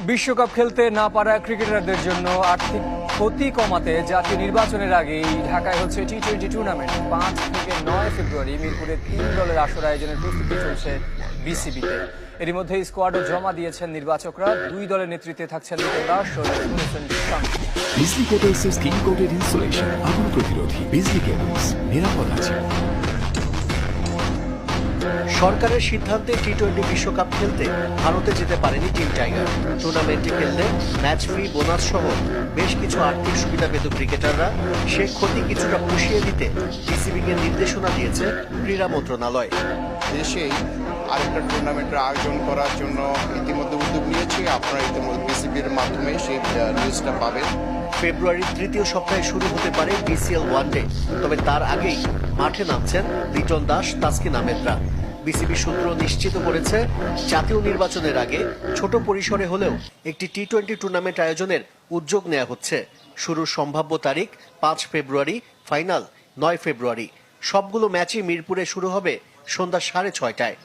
বিশ্বকাপ খেলতে না পারা ক্রিকেটারদের জন্য আর্থিক ক্ষতি কমাতে জাতীয় নির্বাচনের আগেই ঢাকায় হচ্ছে টি-20 টুর্নামেন্ট। ৫ থেকে ৯ ফেব্রুয়ারি মিরপুরে ৩ দলের আসর আয়োজনের প্রস্তুতি চলছে বিসিবিতে। এরই মধ্যে স্কোয়াডও জমা দিয়েছেন নির্বাচকরা। ২ দলের নেতৃত্বে থাকছেন লিটন দাস ও ইনোসেন্ট শামীম। বিজলি কেবলসের স্কিন কোটেড ইনসুলেশন আগুন প্রতিরোধী। বিজলি কেবলস, নিরাপদ আছে। সরকারের সিদ্ধান্তে টি-20 বিশ্বকাপ খেলতে ভারতে যেতে পারেনি টিম টাইগার। টুর্নামেন্টে খেললে ম্যাচ ফি, বোনাস সহ বেশ কিছু আর্থিক সুবিধা পেত ক্রিকেটাররা। সে ক্ষতি কিছুটা পুষিয়ে দিতে বিসিবিকে নির্দেশনা দিয়েছে ক্রীড়া মন্ত্রণালয়। দেশেই আরেকটা টুর্নামেন্টের আয়োজন করার জন্য ইতিমধ্যে উদ্যোগ নিয়েছি। আপনারা ইতিমধ্যে বিসিবির মাধ্যমে সেই নিউজটা পাবেন। ফেব্রুয়ারির তৃতীয় সপ্তাহে শুরু হতে পারে বিসিএল ওয়ানডে, তবে তার আগেই মাঠে নামছেন লিটন দাস, তাসকিন আহমেদরা। বিসিবি সূত্র নিশ্চিত করেছে জাতীয় নির্বাচনের আগে ছোট পরিসরে হলেও একটি টি-20 টুর্নামেন্ট আয়োজনের উদ্যোগ নেওয়া হচ্ছে। শুরুর সম্ভাব্য তারিখ ৫ ফেব্রুয়ারি, ফাইনাল ৯ ফেব্রুয়ারি। সবগুলো ম্যাচই মিরপুরে শুরু হবে সন্ধ্যা ৬:৩০টায়।